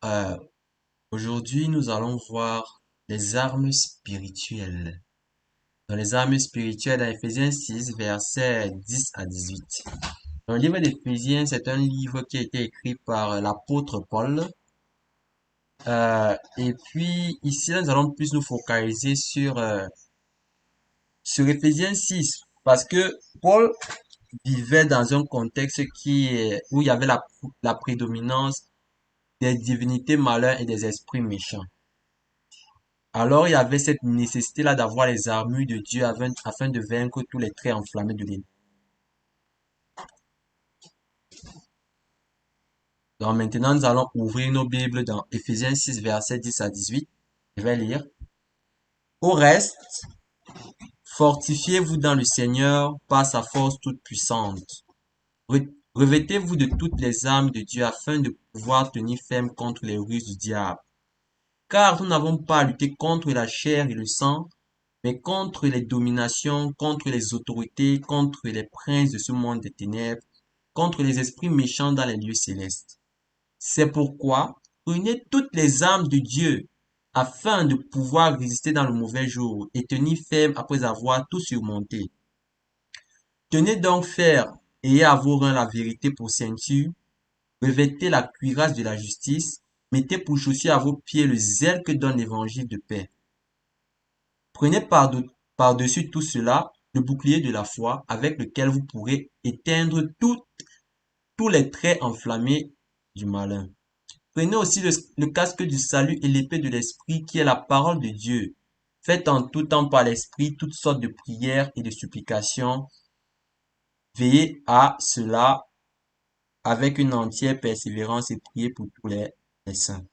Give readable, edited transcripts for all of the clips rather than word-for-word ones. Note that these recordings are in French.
Euh, Aujourd'hui, nous allons voir les armes spirituelles. Dans les armes spirituelles, dans Éphésiens 6, versets 10 à 18. Dans le livre d'Éphésiens, c'est un livre qui a été écrit par l'apôtre Paul. Et puis, ici, nous allons plus nous focaliser sur Éphésiens 6, parce que Paul vivait dans un contexte où il y avait la prédominance des divinités malins et des esprits méchants. Alors il y avait cette nécessité-là d'avoir les armures de Dieu afin de vaincre tous les traits enflammés de l'ennemi. Donc maintenant, nous allons ouvrir nos Bibles dans Éphésiens 6, versets 10 à 18. Je vais lire. Au reste, fortifiez-vous dans le Seigneur par sa force toute puissante. Revêtez-vous de toutes les armes de Dieu afin de pouvoir tenir ferme contre les ruses du diable. Car nous n'avons pas à lutter contre la chair et le sang, mais contre les dominations, contre les autorités, contre les princes de ce monde des ténèbres, contre les esprits méchants dans les lieux célestes. C'est pourquoi prenez toutes les armes de Dieu afin de pouvoir résister dans le mauvais jour et tenir ferme après avoir tout surmonté. Tenez donc ferme, ayez à vos reins la vérité pour ceinture, revêtez la cuirasse de la justice, mettez pour chaussure à vos pieds le zèle que donne l'évangile de paix. Prenez par-dessus tout cela le bouclier de la foi avec lequel vous pourrez éteindre tous les traits enflammés du malin. Prenez aussi le casque du salut et l'épée de l'esprit qui est la parole de Dieu. Faites en tout temps par l'esprit toutes sortes de prières et de supplications. Veillez à cela avec une entière persévérance et priez pour tous les saints.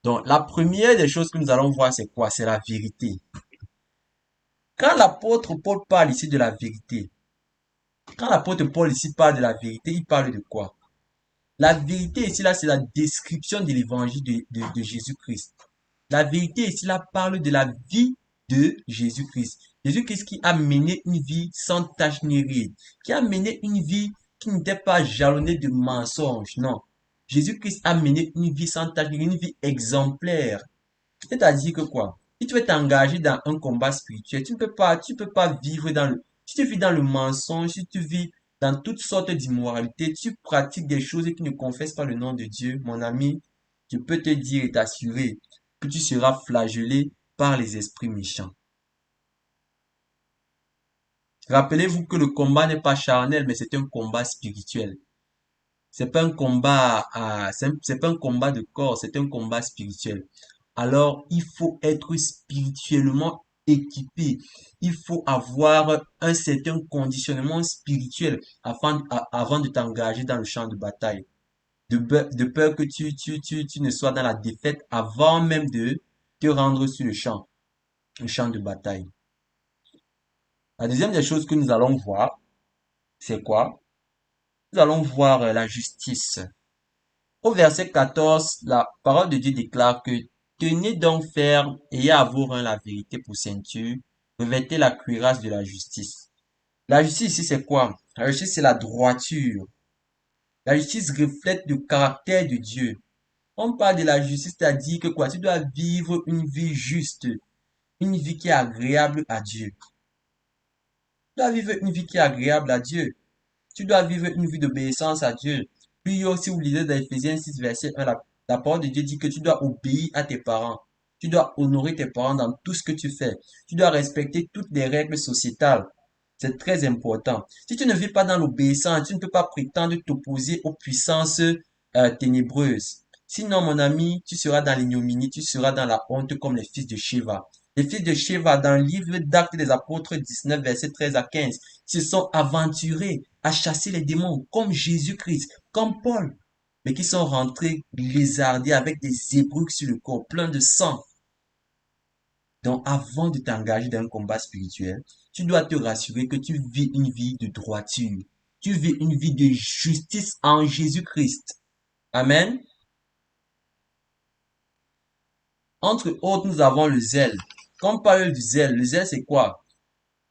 Donc, la première des choses que nous allons voir, c'est quoi? C'est la vérité. Quand l'apôtre Paul parle ici de la vérité, quand l'apôtre Paul ici parle de la vérité, il parle de quoi? La vérité ici, là, c'est la description de l'évangile de Jésus-Christ. La vérité ici, là, parle de la vie de Jésus-Christ. Jésus-Christ qui a mené une vie sans tache ni ride, qui a mené une vie qui n'était pas jalonnée de mensonges, non. Jésus-Christ a mené une vie sans tache ni ride, une vie exemplaire. C'est-à-dire que quoi? Si tu veux t'engager dans un combat spirituel, tu peux pas vivre si tu vis dans le mensonge, si tu vis dans toutes sortes d'immoralités, tu pratiques des choses qui ne confessent pas le nom de Dieu, mon ami, je peux te dire et t'assurer que tu seras flagellé par les esprits méchants. Rappelez-vous que le combat n'est pas charnel, mais c'est un combat spirituel. C'est pas un combat, c'est pas un combat de corps, c'est un combat spirituel. Alors, il faut être spirituellement équipé. Il faut avoir un certain conditionnement spirituel avant de t'engager dans le champ de bataille. De peur que tu ne sois dans la défaite avant même de te rendre sur le champ de bataille. La deuxième des choses que nous allons voir, c'est quoi? Nous allons voir la justice. Au verset 14, la parole de Dieu déclare que tenez donc ferme, ayez à vos reins la vérité pour ceinture, revêtez la cuirasse de la justice. La justice ici, c'est quoi? La justice, c'est la droiture. La justice reflète le caractère de Dieu. On parle de la justice, c'est-à-dire que quoi? Tu dois vivre une vie juste, une vie qui est agréable à Dieu. Tu dois vivre une vie qui est agréable à Dieu. Tu dois vivre une vie d'obéissance à Dieu. Puis si vous lisez dans Ephésiens 6, verset 1, la parole de Dieu dit que tu dois obéir à tes parents. Tu dois honorer tes parents dans tout ce que tu fais. Tu dois respecter toutes les règles sociétales. C'est très important. Si tu ne vis pas dans l'obéissance, tu ne peux pas prétendre t'opposer aux puissances ténébreuses. Sinon, mon ami, tu seras dans l'ignominie, tu seras dans la honte comme les fils de Sheva. Les fils de Sheva, dans le livre d'Actes des Apôtres 19, verset 13 à 15, se sont aventurés à chasser les démons comme Jésus-Christ, comme Paul, mais qui sont rentrés lézardés avec des ébruques sur le corps, plein de sang. Donc, avant de t'engager dans un combat spirituel, tu dois te rassurer que tu vis une vie de droiture. Tu vis une vie de justice en Jésus-Christ. Amen. Entre autres, nous avons le zèle. Quand on parle du zèle, le zèle c'est quoi?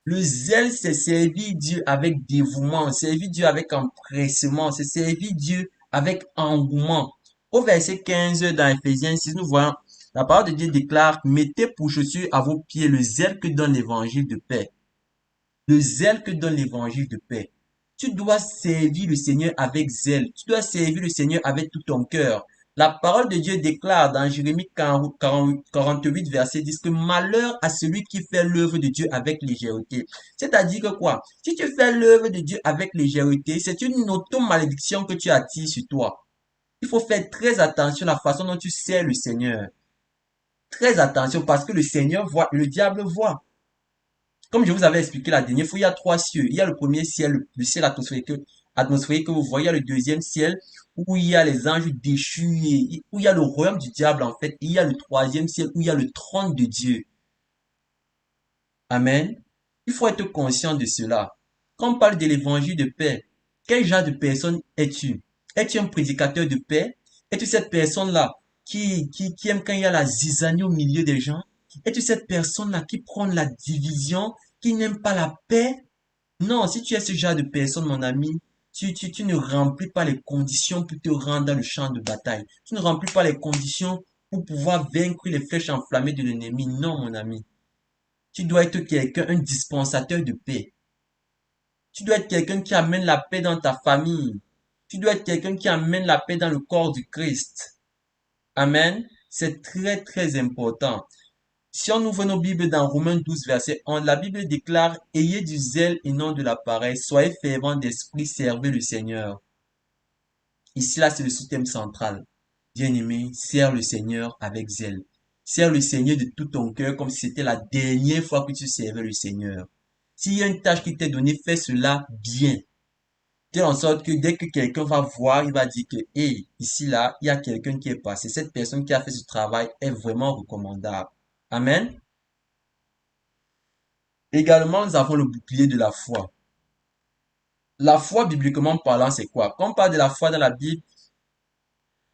Le zèle, c'est servir Dieu avec dévouement, servir Dieu avec empressement, c'est servir Dieu avec engouement. Au verset 15 dans Ephésiens 6, nous voyons, la parole de Dieu déclare, mettez pour chaussure à vos pieds le zèle que donne l'évangile de paix. Le zèle que donne l'évangile de paix. Tu dois servir le Seigneur avec zèle. Tu dois servir le Seigneur avec tout ton cœur. La parole de Dieu déclare dans Jérémie 48, verset 10 que malheur à celui qui fait l'œuvre de Dieu avec légèreté. C'est-à-dire que quoi? Si tu fais l'œuvre de Dieu avec légèreté, c'est une auto-malédiction que tu attires sur toi. Il faut faire très attention à la façon dont tu sers le Seigneur. Très attention parce que le Seigneur voit, le diable voit. Comme je vous avais expliqué la dernière fois, il y a trois cieux. Il y a le premier ciel, le ciel atmosphérique que vous voyez. Il y a le deuxième ciel où il y a les anges déchus, où il y a le royaume du diable en fait. Et il y a le troisième ciel où il y a le trône de Dieu. Amen. Il faut être conscient de cela. Quand on parle de l'évangile de paix, quel genre de personne es-tu? Es-tu un prédicateur de paix? Es-tu cette personne-là qui aime quand il y a la zizanie au milieu des gens? Es-tu cette personne-là qui prône la division, qui n'aime pas la paix? Non, si tu es ce genre de personne, mon ami, tu ne remplis pas les conditions pour te rendre dans le champ de bataille. Tu ne remplis pas les conditions pour pouvoir vaincre les flèches enflammées de l'ennemi. Non, mon ami. Tu dois être quelqu'un, un dispensateur de paix. Tu dois être quelqu'un qui amène la paix dans ta famille. Tu dois être quelqu'un qui amène la paix dans le corps du Christ. Amen. C'est très, très important. Si on ouvre nos Bibles dans Romains 12, verset 11, la Bible déclare, ayez du zèle et non de la paresse, soyez fervents d'esprit, servez le Seigneur. Ici, là, c'est le système central. Bien-aimé, sers le Seigneur avec zèle. Sers le Seigneur de tout ton cœur comme si c'était la dernière fois que tu servais le Seigneur. S'il y a une tâche qui t'est donnée, fais cela bien. Telle en sorte que dès que quelqu'un va voir, il va dire que, hey, ici, là, il y a quelqu'un qui est passé. Cette personne qui a fait ce travail est vraiment recommandable. Amen. Également, nous avons le bouclier de la foi. La foi, bibliquement parlant, c'est quoi? Quand on parle de la foi dans la Bible,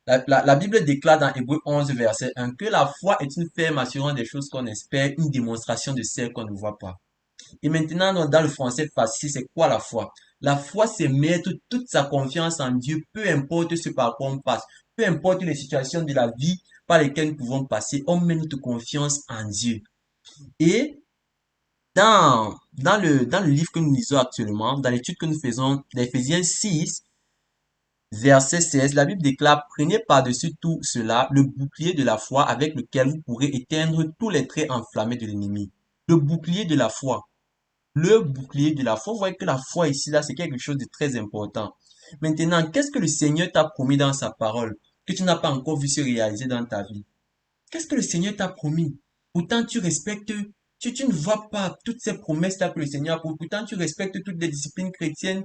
la Bible déclare dans Hébreux 11, verset 1, que la foi est une ferme assurance des choses qu'on espère, une démonstration de celles qu'on ne voit pas. Et maintenant, dans le français facile, c'est quoi la foi? La foi, c'est mettre toute sa confiance en Dieu, peu importe ce par quoi on passe, peu importe les situations de la vie par lesquelles nous pouvons passer, on met notre confiance en Dieu. Et dans le livre que nous lisons actuellement, dans l'étude que nous faisons d'Éphésiens 6, verset 16, la Bible déclare, prenez par-dessus tout cela le bouclier de la foi avec lequel vous pourrez éteindre tous les traits enflammés de l'ennemi. Le bouclier de la foi. Le bouclier de la foi. Vous voyez que la foi ici, là, c'est quelque chose de très important. Maintenant, qu'est-ce que le Seigneur t'a promis dans sa parole que tu n'as pas encore vu se réaliser dans ta vie? Qu'est-ce que le Seigneur t'a promis? Pourtant, tu respectes, tu ne vois pas toutes ces promesses-là que le Seigneur a promis. Pourtant, tu respectes toutes les disciplines chrétiennes.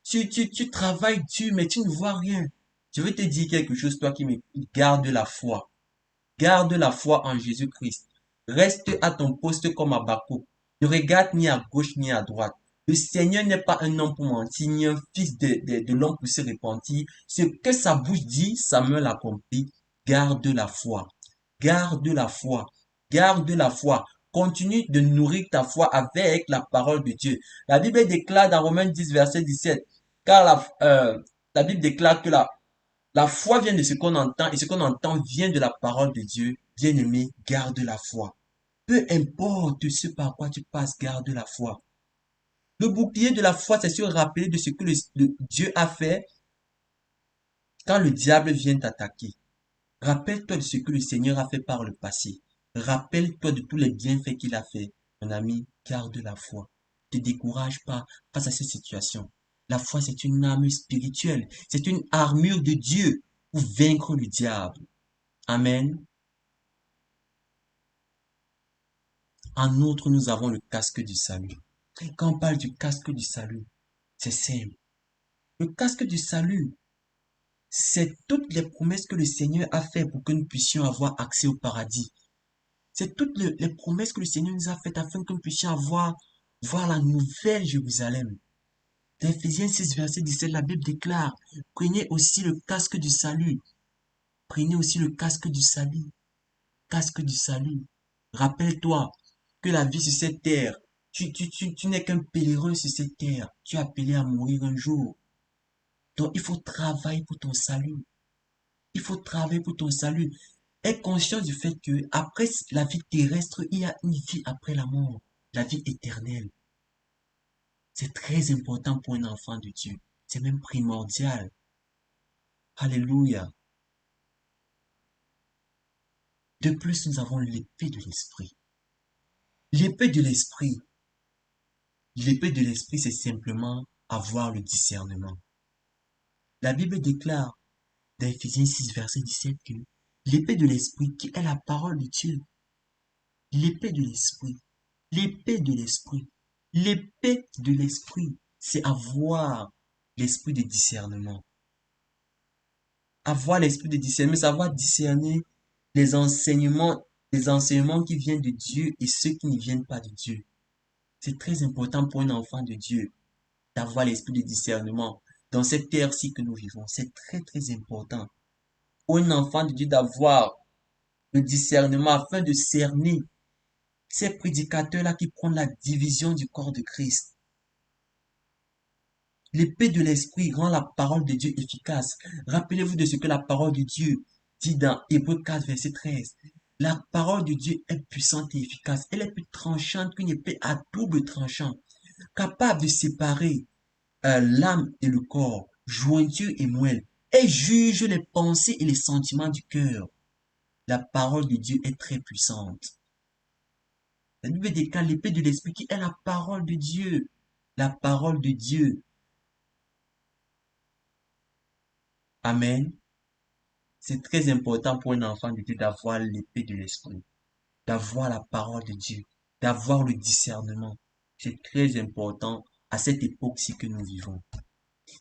Tu travailles dur, mais tu ne vois rien. Je veux te dire quelque chose, toi qui me garde la foi. Garde la foi en Jésus-Christ. Reste à ton poste comme Habakkuk. Ne regarde ni à gauche ni à droite. Le Seigneur n'est pas un homme pour mentir, ni un fils de l'homme pour se repentir. Ce que sa bouche dit, Samuel l'accomplit. Garde la foi. Garde la foi. Garde la foi. Continue de nourrir ta foi avec la parole de Dieu. La Bible déclare dans Romains 10, verset 17, car la Bible déclare que la foi vient de ce qu'on entend et ce qu'on entend vient de la parole de Dieu. Bien-aimé, garde la foi. Peu importe ce par quoi tu passes, garde la foi. Le bouclier de la foi, c'est se rappeler de ce que Dieu a fait quand le diable vient t'attaquer. Rappelle-toi de ce que le Seigneur a fait par le passé. Rappelle-toi de tous les bienfaits qu'il a fait. Mon ami, garde la foi. Ne te décourage pas face à cette situation. La foi, c'est une arme spirituelle. C'est une armure de Dieu pour vaincre le diable. Amen. En outre, nous avons le casque du salut. Quand on parle du casque du salut, c'est simple. Le casque du salut, c'est toutes les promesses que le Seigneur a fait pour que nous puissions avoir accès au paradis. C'est toutes les promesses que le Seigneur nous a faites afin que nous puissions voir la nouvelle Jérusalem. Dans Ephésiens 6, verset 17, la Bible déclare, prenez aussi le casque du salut. Prenez aussi le casque du salut. Casque du salut. Rappelle-toi que la vie sur cette terre, tu n'es qu'un pèlerin sur cette terre. Tu es appelé à mourir un jour. Donc, il faut travailler pour ton salut. Il faut travailler pour ton salut. Aie conscience du fait que après la vie terrestre, il y a une vie après la mort, la vie éternelle. C'est très important pour un enfant de Dieu. C'est même primordial. Alléluia. De plus, nous avons l'épée de l'esprit. L'épée de l'esprit. L'épée de l'esprit, c'est simplement avoir le discernement. La Bible déclare dans Ephésiens 6, verset 17 que l'épée de l'esprit, qui est la parole de Dieu, l'épée de l'esprit, l'épée de l'esprit, l'épée de l'esprit, c'est avoir l'esprit de discernement. Avoir l'esprit de discernement, savoir discerner les enseignements qui viennent de Dieu et ceux qui ne viennent pas de Dieu. C'est très important pour un enfant de Dieu d'avoir l'esprit de discernement dans cette ère-ci que nous vivons. C'est très, très important pour un enfant de Dieu d'avoir le discernement afin de cerner ces prédicateurs-là qui prennent la division du corps de Christ. L'épée de l'esprit rend la parole de Dieu efficace. Rappelez-vous de ce que la parole de Dieu dit dans Hébreux 4, verset 13. La parole de Dieu est puissante et efficace. Elle est plus tranchante qu'une épée à double tranchant, capable de séparer l'âme et le corps, jointure et moelle. Elle juge les pensées et les sentiments du cœur. La parole de Dieu est très puissante. La Bible déclare l'épée de l'esprit qui est la parole de Dieu. La parole de Dieu. Amen. C'est très important pour un enfant de Dieu d'avoir l'épée de l'esprit, d'avoir la parole de Dieu, d'avoir le discernement. C'est très important à cette époque-ci que nous vivons.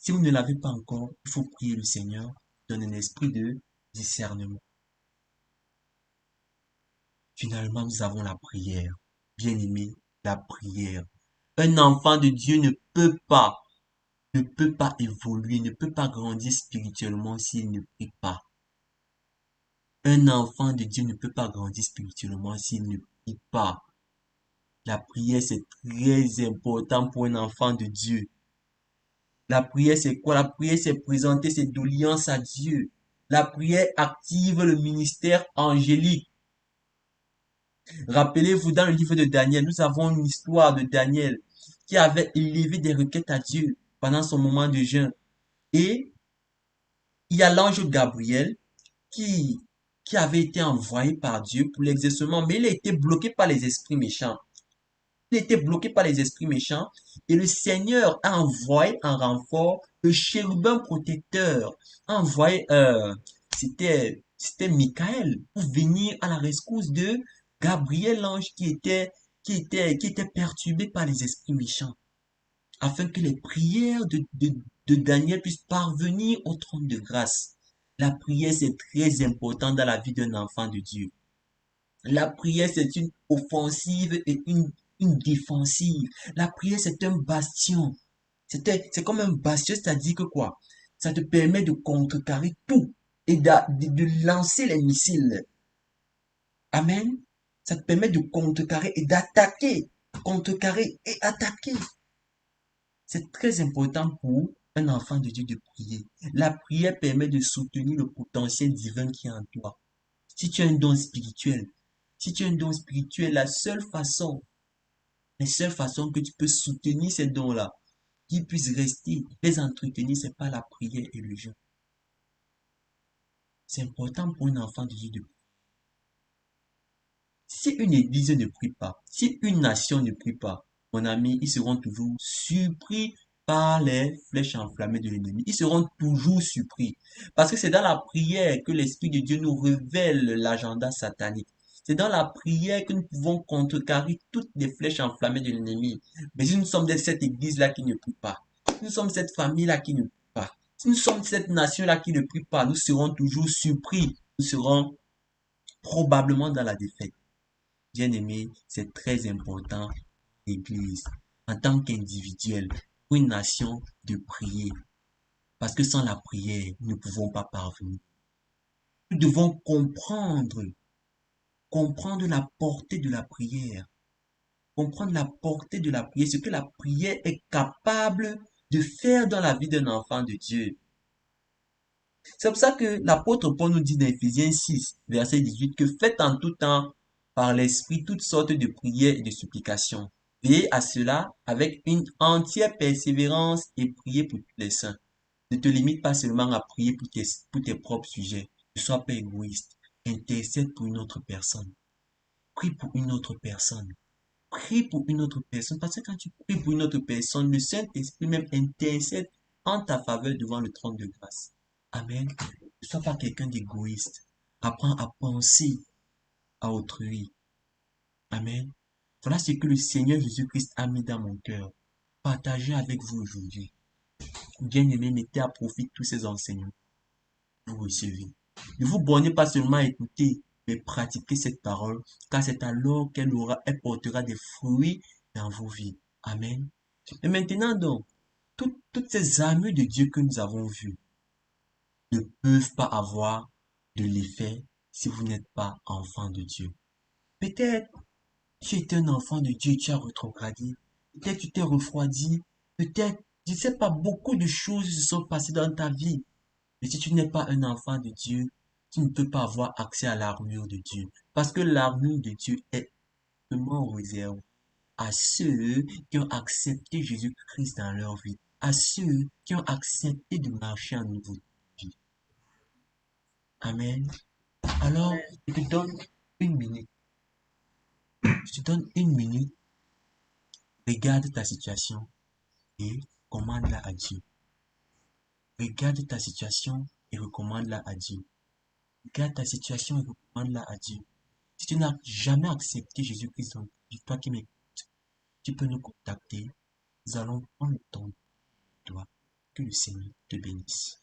Si vous ne l'avez pas encore, il faut prier le Seigneur, donner un esprit de discernement. Finalement, nous avons la prière. Bien-aimé, la prière. Un enfant de Dieu ne peut pas évoluer, ne peut pas grandir spirituellement s'il ne prie pas. Un enfant de Dieu ne peut pas grandir spirituellement s'il ne prie pas. La prière, c'est très important pour un enfant de Dieu. La prière, c'est quoi? La prière, c'est présenter ses doléances à Dieu. La prière active le ministère angélique. Rappelez-vous, dans le livre de Daniel, nous avons une histoire de Daniel qui avait élevé des requêtes à Dieu pendant son moment de jeûne. Et il y a l'ange Gabriel qui, qui avait été envoyé par Dieu pour l'exercement, mais il a été bloqué par les esprits méchants. Il était bloqué par les esprits méchants et le Seigneur a envoyé en renfort le chérubin protecteur, a envoyé, c'était Michael pour venir à la rescousse de Gabriel l'ange qui était perturbé par les esprits méchants, afin que les prières de Daniel puissent parvenir au trône de grâce. La prière, c'est très important dans la vie d'un enfant de Dieu. La prière, c'est une offensive et une défensive. La prière, c'est un bastion. C'est comme un bastion, c'est-à-dire que quoi? Ça te permet de contrecarrer tout et de lancer les missiles. Amen. Ça te permet de contrecarrer et d'attaquer. Contrecarrer et attaquer. C'est très important pour un enfant de Dieu de prier. La prière permet de soutenir le potentiel divin qui est en toi. Si tu as un don spirituel, si tu as un don spirituel, la seule façon que tu peux soutenir ces dons-là, qu'ils puissent rester, les entretenir, c'est pas la prière et le jeûne. C'est important pour un enfant de Dieu de prier. Si une église ne prie pas, si une nation ne prie pas, mon ami, ils seront toujours surpris par les flèches enflammées de l'ennemi. Ils seront toujours surpris. Parce que c'est dans la prière que l'Esprit de Dieu nous révèle l'agenda satanique. C'est dans la prière que nous pouvons contrecarrer toutes les flèches enflammées de l'ennemi. Mais si nous sommes de cette église-là qui ne prie pas, si nous sommes cette famille-là qui ne prie pas, si nous sommes cette nation-là qui ne prie pas, nous serons toujours surpris. Nous serons probablement dans la défaite. Bien-aimé, c'est très important, l'Église, en tant qu'individuel, pour une nation, de prier. Parce que sans la prière, nous ne pouvons pas parvenir. Nous devons comprendre la portée de la prière. Comprendre la portée de la prière, ce que la prière est capable de faire dans la vie d'un enfant de Dieu. C'est pour ça que l'apôtre Paul nous dit dans Éphésiens 6, verset 18, que faites en tout temps par l'Esprit toutes sortes de prières et de supplications. Veillez à cela avec une entière persévérance et priez pour tous les saints. Ne te limite pas seulement à prier pour tes propres sujets. Ne sois pas égoïste. Intercède pour une autre personne. Prie pour une autre personne. Prie pour une autre personne. Parce que quand tu pries pour une autre personne, le Saint-Esprit même intercède en ta faveur devant le trône de grâce. Amen. Ne sois pas quelqu'un d'égoïste. Apprends à penser à autrui. Amen. Voilà ce que le Seigneur Jésus-Christ a mis dans mon cœur. Partagez avec vous aujourd'hui. Bien-aimés, mettez à profit tous ces enseignements que vous recevez. Ne vous bornez pas seulement à écouter, mais pratiquez cette parole, car c'est alors elle portera des fruits dans vos vies. Amen. Et maintenant donc, toutes ces armures de Dieu que nous avons vues ne peuvent pas avoir de l'effet si vous n'êtes pas enfant de Dieu. Peut-être tu étais un enfant de Dieu et tu as rétrogradé. Peut-être tu t'es refroidi. Peut-être, je ne sais pas, beaucoup de choses se sont passées dans ta vie. Mais si tu n'es pas un enfant de Dieu, tu ne peux pas avoir accès à l'armure de Dieu. Parce que l'armure de Dieu est seulement réservée à ceux qui ont accepté Jésus-Christ dans leur vie. À ceux qui ont accepté de marcher en nouveau vie. Amen. Alors, je te donne une minute. Je te donne une minute. Regarde ta situation et commande-la à Dieu. Regarde ta situation et recommande-la à Dieu. Regarde ta situation et recommande-la à Dieu. Si tu n'as jamais accepté Jésus-Christ dans ta vie, toi qui m'écoutes, tu peux nous contacter. Nous allons prendre le temps de toi. Que le Seigneur te bénisse.